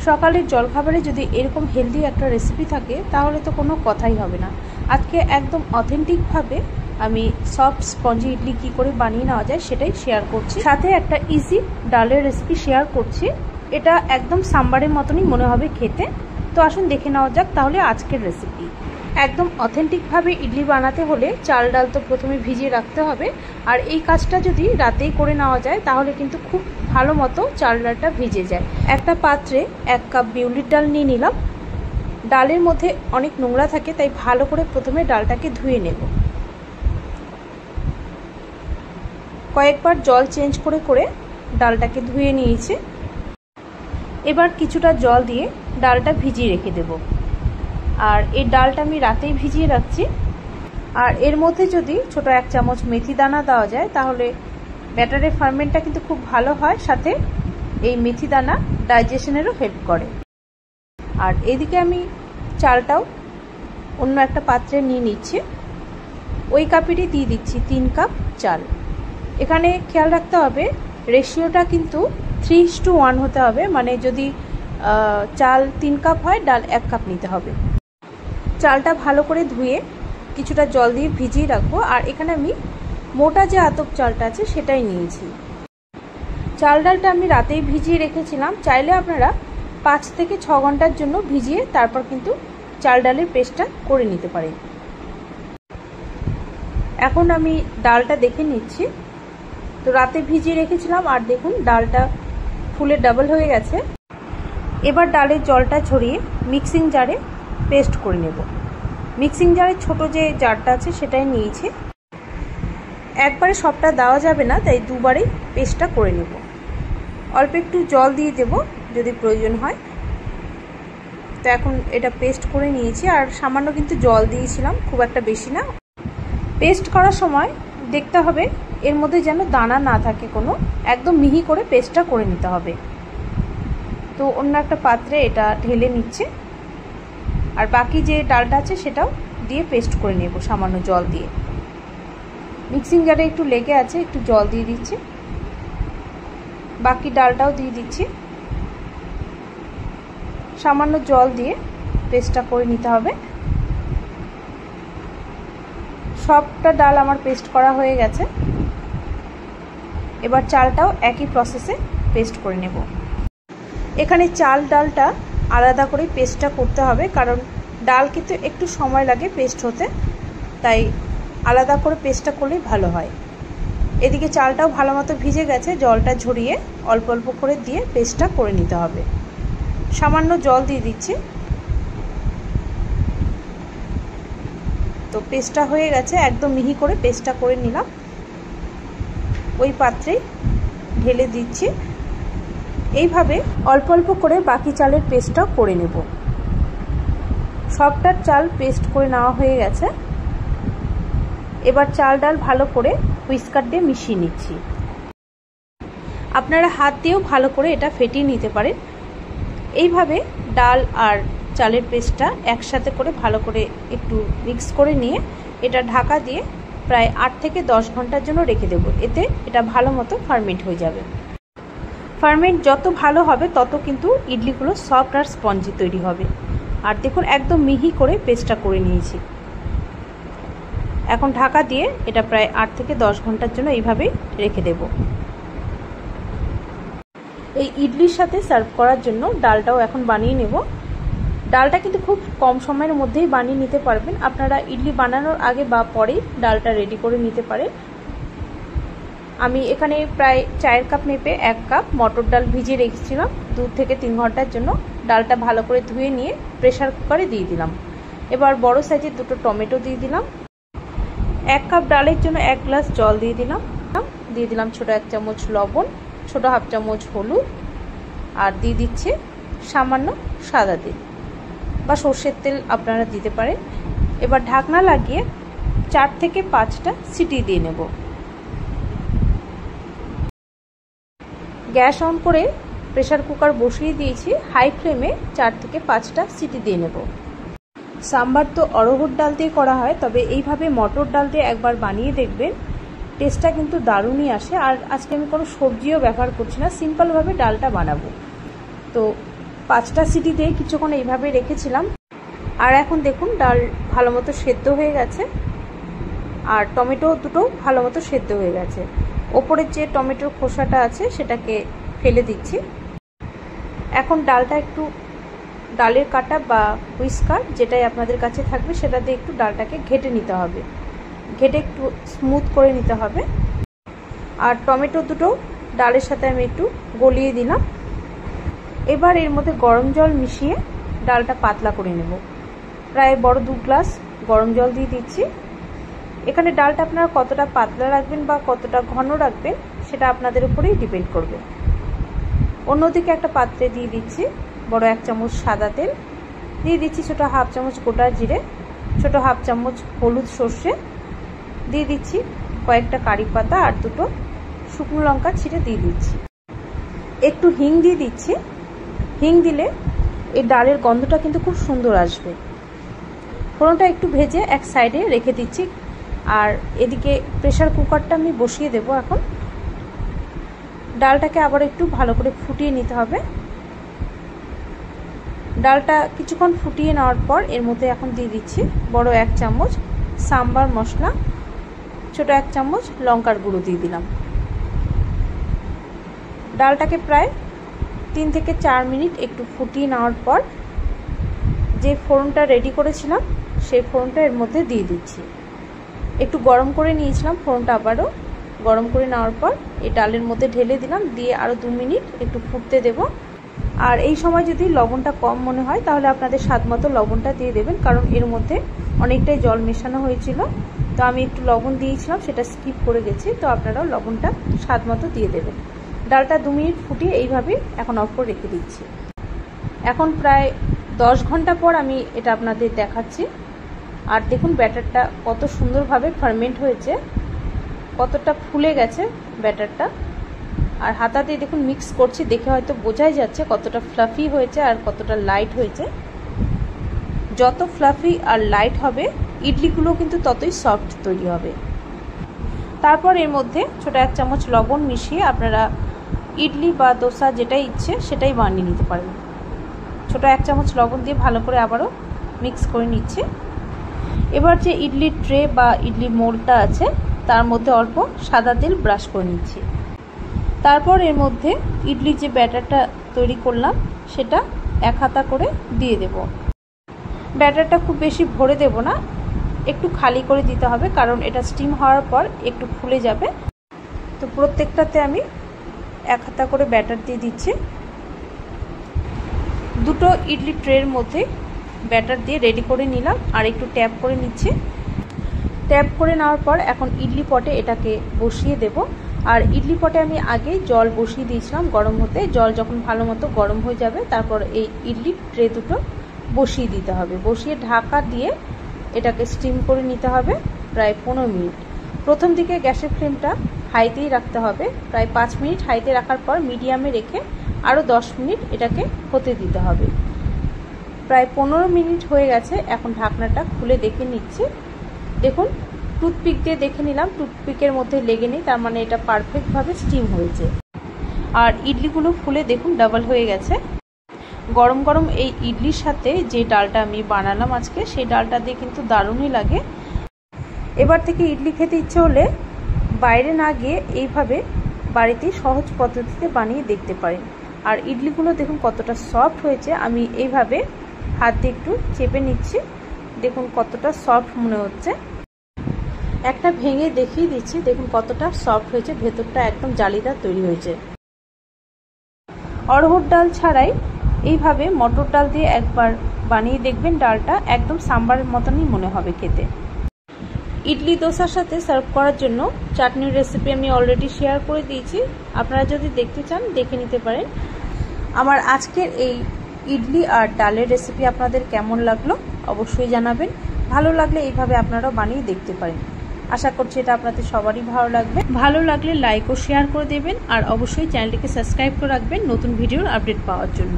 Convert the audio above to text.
সকালের জলখাবারে যদি এরকম হেলদি একটা রেসিপি থাকে তাহলে তো কোনো কথাই হবে না। আজকে একদম অথেন্টিকভাবে আমি সফট স্পঞ্জি ইডলি কী করে বানিয়ে নেওয়া যায় সেটাই শেয়ার করছি, সাথে একটা ইজি ডালের রেসিপি শেয়ার করছি। এটা একদম সাম্বারের মতনই মনে হবে খেতে। তো আসুন দেখে নেওয়া যাক তাহলে আজকের রেসিপি। একদম অথেন্টিকভাবে ইডলি বানাতে হলে চাল ডাল তো প্রথমে ভিজিয়ে রাখতে হবে, আর এই কাজটা যদি রাতেই করে নেওয়া যায় তাহলে কিন্তু খুব ভালো মতো চাল ডালটা ভিজে যায়। একটা পাত্রে 1 কাপ বিউলির ডাল নিয়ে নিলাম। ডালের মধ্যে অনেক নোংরা থাকে, তাই ভালো করে প্রথমে ডালটাকে ধুয়ে নেব। কয়েকবার জল চেঞ্জ করে করে ডালটাকে ধুয়ে নিয়েছি। এবার কিছুটা জল দিয়ে ডালটা ভিজিয়ে রেখে দেব। আর এই ডালটা আমি রাতেই ভিজিয়ে রাখছি। আর এর মধ্যে যদি ছোট 1 চামচ মেথি দানা দেওয়া যায় তাহলে ব্যাটারের ফার্মেন্টটা কিন্তু খুব ভালো হয়, সাথে এই মেথি দানা ডাইজেশনেরও হেল্প করে। আর এদিকে আমি চালটাও অন্য একটা পাত্রে নিয়ে নিচ্ছি। ওই কাপেরই দিয়ে দিচ্ছি 3 কাপ চাল। এখানে খেয়াল রাখতে হবে রেশিওটা কিন্তু 3:1 হতে হবে, মানে যদি চাল 3 কাপ হয় ডাল 1 কাপ নিতে হবে। চালটা ভালো করে ধুয়ে কিছুটা জল দিয়ে ভিজিয়ে রাখবো। আর এখানে আমি মোটা যে আতপ চালটা আছে সেটাই নিয়েছি। চাল ডালটা আমি রাতেই ভিজিয়ে রেখেছিলাম। চাইলে আপনারা 5 থেকে 6 ঘন্টার জন্য ভিজিয়ে তারপর কিন্তু চাল ডালের পেস্টটা করে নিতে পারেন। এখন আমি ডালটা দেখে নিচ্ছি। তো রাতে ভিজিয়ে রেখেছিলাম আর দেখুন ডালটা ফুলে ডাবল হয়ে গেছে। এবার ডালের জলটা ছড়িয়ে মিক্সিং জারে পেস্ট করে নেব। মিক্সিং জারের ছোট যে জারটা আছে সেটাই নিয়েছি। একবারে সবটা দেওয়া যাবে না, তাই দুবারেই পেস্টটা করে নেব। অল্প একটু জল দিয়ে দেব যদি প্রয়োজন হয়। তো এখন এটা পেস্ট করে নিয়েছি, আর সামান্য কিন্তু জল দিয়েছিলাম, খুব একটা বেশি না। পেস্ট করার সময় দেখতে হবে এর মধ্যে যেন দানা না থাকে কোনো, একদম মিহি করে পেস্টটা করে নিতে হবে। তো অন্য একটা পাত্রে এটা ঢেলে নিচ্ছে, আর বাকি যে ডালটা আছে সেটাও দিয়ে পেস্ট করে নেব সামান্য জল দিয়ে। মিক্সিং জারে একটু লেগে আছে, একটু জল দিয়ে দিচ্ছি। বাকি ডালটাও দিয়ে দিচ্ছি। সামান্য জল দিয়ে পেস্টটা করে নিতে হবে। সবটা ডাল আমার পেস্ট করা হয়ে গেছে। এবার চালটাও একই প্রসেসে পেস্ট করে নেব। এখানে চাল ডালটা আলাদা করে পেস্টটা করতে হবে, কারণ ডাল কিন্তু একটু সময় লাগে পেস্ট হতে, তাই আলাদা করে পেস্টটা করলেই ভালো হয়। এদিকে চালটাও ভালো মতো ভিজে গেছে, জলটা ঝরিয়ে অল্প অল্প করে দিয়ে পেস্টটা করে নিতে হবে। সামান্য জল দিয়ে দিচ্ছি। তো পেস্টটা হয়ে গেছে, একদম মিহি করে পেস্টটা করে নিলাম। ওই পাত্রেই ঢেলে দিচ্ছি। এইভাবে অল্প অল্প করে বাকি চালের পেস্টটাও করে নেব। সবটার চাল পেস্ট করে নেওয়া হয়ে গেছে। এবার চাল ডাল ভালো করে হুইস্কার দিয়ে মিশিয়ে নিচ্ছি। আপনারা হাত দিয়েও ভালো করে এটা ফেটিয়ে নিতে পারেন। এইভাবে ডাল আর চালের পেস্টটা একসাথে করে ভালো করে একটু মিক্স করে নিয়ে এটা ঢাকা দিয়ে প্রায় 8 থেকে 10 ঘন্টার জন্য রেখে দেব। এতে এটা ভালো মতো ফার্মেন্ট হয়ে যাবে। ফার্মেন্ট যত ভালো হবে তত কিন্তু ইডলিগুলো সফট আর স্পঞ্জি তৈরি হবে। আর দেখুন একদম মিহি করে পেস্টটা করে নিয়েছি। এখন ঢাকা দিয়ে এটা প্রায় 8 থেকে 10 ঘন্টার জন্য এইভাবেই রেখে দেব। এই ইডলির সাথে সার্ভ করার জন্য ডালটাও এখন বানিয়ে নেব। ডালটা কিন্তু খুব কম সময়ের মধ্যেই বানিয়ে নিতে পারবেন। আপনারা ইডলি বানানোর আগে বা পরেই ডালটা রেডি করে নিতে পারেন। আমি এখানে প্রায় 4 কাপ মেপে 1 কাপ মটর ডাল ভিজিয়ে রেখেছিলাম 2 থেকে 3 ঘন্টার জন্য। ডালটা ভালো করে ধুয়ে নিয়ে প্রেসার কুকারে দিয়ে দিলাম। এবার বড় সাইজের 2টো টমেটো দিয়ে দিলাম। 1 কাপ ডালের জন্য 1 গ্লাস জল দিয়ে দিলাম ছোট 1 চামচ লবণ, ছোট হাফ চামচ হলুদ, আর দিয়ে দিচ্ছে সামান্য সাদা তেল বা সর্ষের তেল আপনারা দিতে পারেন। এবার ঢাকনা লাগিয়ে 4 থেকে 5টা সিটি দিয়ে নেব। গ্যাস অন করে প্রেসার কুকার বসিয়ে দিয়েছি। হাই ফ্লেমে 4 থেকে 5টা সিটি দিয়ে নেব। সাম্বার তো অড়হর ডাল দিয়ে করা হয়, তবে এইভাবে মটর ডাল দিয়ে একবার বানিয়ে দেখবেন, টেস্টটা কিন্তু দারুণই আসে। আর আজকে আমি কোনো সবজিও ব্যবহার করছি না, সিম্পলভাবে ডালটা বানাবো। তো 5টা সিটি দিয়ে কিছুক্ষণ এইভাবে রেখেছিলাম। আর এখন দেখুন ডাল ভালো মতো সেদ্ধ হয়ে গেছে আর টমেটো দুটো ভালো মতো সেদ্ধ হয়ে গেছে। ওপরের যে টমেটোর খোসাটা আছে সেটাকে ফেলে দিচ্ছি। এখন ডালটা একটু ডালের কাটা বা হুইস্কার যেটাই আপনাদের কাছে থাকবে সেটা দিয়ে একটু ডালটাকে ঘেটে নিতে হবে, ঘেটে একটু স্মুথ করে নিতে হবে। আর টমেটো দুটো ডালের সাথে আমি একটু গলিয়ে দিলাম। এবার এর মধ্যে গরম জল মিশিয়ে ডালটা পাতলা করে নেব। প্রায় বড় 2 গ্লাস গরম জল দিয়ে দিচ্ছি। এখানে ডালটা আপনারা কতটা পাতলা রাখবেন বা কতটা ঘন রাখবেন সেটা আপনাদের উপরেই ডিপেন্ড করবে। অন্যদিকে একটা পাত্রে দিয়ে দিচ্ছি বড় 1 চামচ সাদা তেল, দিয়ে দিচ্ছি ছোটো 1/2 চামচ গোটা জিরে, ছোটো 1/2 চামচ হলুদ সর্ষে, দিয়ে দিচ্ছি কয়েকটা কারি পাতা আর 2টো শুকনো লঙ্কা ছিঁড়ে দিয়ে দিচ্ছি। একটু হিং দিয়ে দিচ্ছি। হিং দিলে এই ডালের গন্ধটা কিন্তু খুব সুন্দর আসবে। ফোড়নটা একটু ভেজে এক সাইডে রেখে দিচ্ছি। আর এদিকে প্রেসার কুকারটা আমি বসিয়ে দেব। এখন ডালটাকে আবার একটু ভালো করে ফুটিয়ে নিতে হবে। ডালটা কিছুক্ষণ ফুটিয়ে নেওয়ার পর এর মধ্যে এখন দিয়ে দিচ্ছি বড় 1 চামচ সাম্বার মশলা, ছোট 1 চামচ লঙ্কার গুঁড়ো দিয়ে দিলাম। ডালটাকে প্রায় 3 থেকে 4 মিনিট একটু ফুটিয়ে নেওয়ার পর যে ফোড়নটা রেডি করেছিলাম সেই ফোড়নটা এর মধ্যে দিয়ে দিচ্ছি। একটু গরম করে নিয়েছিলাম ফোড়নটা, আবারও গরম করে নেওয়ার পর এই ডালের মধ্যে ঢেলে দিলাম, দিয়ে আরও 2 মিনিট একটু ফুটতে দেব। আর এই সময় যদি লবণটা কম মনে হয় তাহলে আপনাদের স্বাদ মতো লবণটা দিয়ে দেবেন, কারণ এর মধ্যে অনেকটাই জল মেশানো হয়েছিল। তো আমি একটু লবণ দিয়েছিলাম, সেটা স্কিপ করে গেছি। তো আপনারাও লবণটা স্বাদ মতো দিয়ে দেবেন। ডালটা 2 মিনিট ফুটিয়ে এইভাবে এখন অফ করে রেখে দিচ্ছি। এখন প্রায় 10 ঘন্টা পর আমি এটা আপনাদের দেখাচ্ছি। আর দেখুন ব্যাটারটা কত সুন্দরভাবে ফার্মেন্ট হয়েছে, কতটা ফুলে গেছে ব্যাটারটা। আর হাতা দিয়ে দেখুন মিক্স করছি, দেখে হয়তো বোঝাই যাচ্ছে কতটা ফ্লাফি হয়েছে আর কতটা লাইট হয়েছে। যত ফ্লাফি আর লাইট হবে ইডলিগুলো কিন্তু ততই সফট তৈরি হবে। তারপর এর মধ্যে ছোট 1 চামচ লবণ মিশিয়ে আপনারা ইডলি বা দোসা যেটাই ইচ্ছে সেটাই বানিয়ে নিতে পারবেন। ছোট 1 চামচ লবণ দিয়ে ভালো করে আবারও মিক্স করে নিচ্ছে। এবার যে ইডলির ট্রে বা ইডলি মোল্ডটা আছে তার মধ্যে অল্প সাদা তেল ব্রাশ করে নিচ্ছি। তারপর এর মধ্যে ইডলি যে ব্যাটারটা তৈরি করলাম সেটা 1 হাতা করে দিয়ে দেব। ব্যাটারটা খুব বেশি ভরে দেব না, একটু খালি করে দিতে হবে, কারণ এটা স্টিম হওয়ার পর একটু ফুলে যাবে। তো প্রত্যেকটাতে আমি 1 হাতা করে ব্যাটার দিয়ে দিচ্ছি। 2টো ইডলি ট্রের মধ্যে ব্যাটার দিয়ে রেডি করে নিলাম আর একটু ট্যাপ করে নিচ্ছি। ট্যাপ করে নেওয়ার পর এখন ইডলি পটে এটাকে বসিয়ে দেব। আর ইডলি পটে আমি আগেই জল বসিয়ে দিয়েছিলাম গরম হতে। জল যখন ভালো মতো গরম হয়ে যাবে তারপর এই ইডলি ট্রে দুটো বসিয়ে দিতে হবে। বসিয়ে ঢাকা দিয়ে এটাকে স্টিম করে নিতে হবে প্রায় 15 মিনিট। প্রথম দিকে গ্যাসের ফ্লেমটা হাইতেই রাখতে হবে। প্রায় 5 মিনিট হাইতে রাখার পর মিডিয়ামে রেখে আরও 10 মিনিট এটাকে হতে দিতে হবে। প্রায় 15 মিনিট হয়ে গেছে। এখন ঢাকনাটা খুলে দেখে নিচ্ছি। দেখুন টুথপিক দিয়ে দেখে নিলাম, টুথপিকের মধ্যে লেগে নেই, তার মানে এটা পারফেক্টভাবে স্টিম হয়েছে। আর ইডলিগুলো ফুলে দেখুন ডাবল হয়ে গেছে। গরম গরম এই ইডলির সাথে যে ডালটা আমি বানালাম আজকে সেই ডালটা দিয়ে কিন্তু দারুণই লাগে। এবার থেকে ইডলি খেতে ইচ্ছে হলে বাইরে না গিয়ে এইভাবে বাড়িতে সহজ পদ্ধতিতে বানিয়ে দেখতে পারেন। আর ইডলিগুলো দেখুন কতটা সফট হয়েছে। আমি এইভাবে হাত দিয়ে একটু চেপে নিচ্ছি, দেখুন কতটা সফট মনে হচ্ছে। একটা ভেঙে দেখিয়ে দিচ্ছি, দেখুন কতটা সফট হয়েছে, ভেতরটা একদম জালিদার তৈরি হয়েছে। অড়হর ডাল ছাড়াই এইভাবে মটর ডাল দিয়ে একবার বানিয়ে দেখবেন, ডালটা একদম সাম্বারের মতনই মনে হবে খেতে। ইডলি দোসার সাথে সার্ভ করার জন্য চাটনির রেসিপি আমি অলরেডি শেয়ার করে দিয়েছি, আপনারা যদি দেখতে চান দেখে নিতে পারেন। আমার আজকের এই ইডলি আর ডালের রেসিপি আপনাদের কেমন লাগলো অবশ্যই জানাবেন। ভালো লাগলে এইভাবে আপনারাও বানিয়ে দেখতে পারেন। আশা করছি এটা আপনাদের সবারই ভালো লাগবে। ভালো লাগলে লাইক ও শেয়ার করে দেবেন আর অবশ্যই চ্যানেলটিকে সাবস্ক্রাইব করে রাখবেন নতুন ভিডিওর আপডেট পাওয়ার জন্য।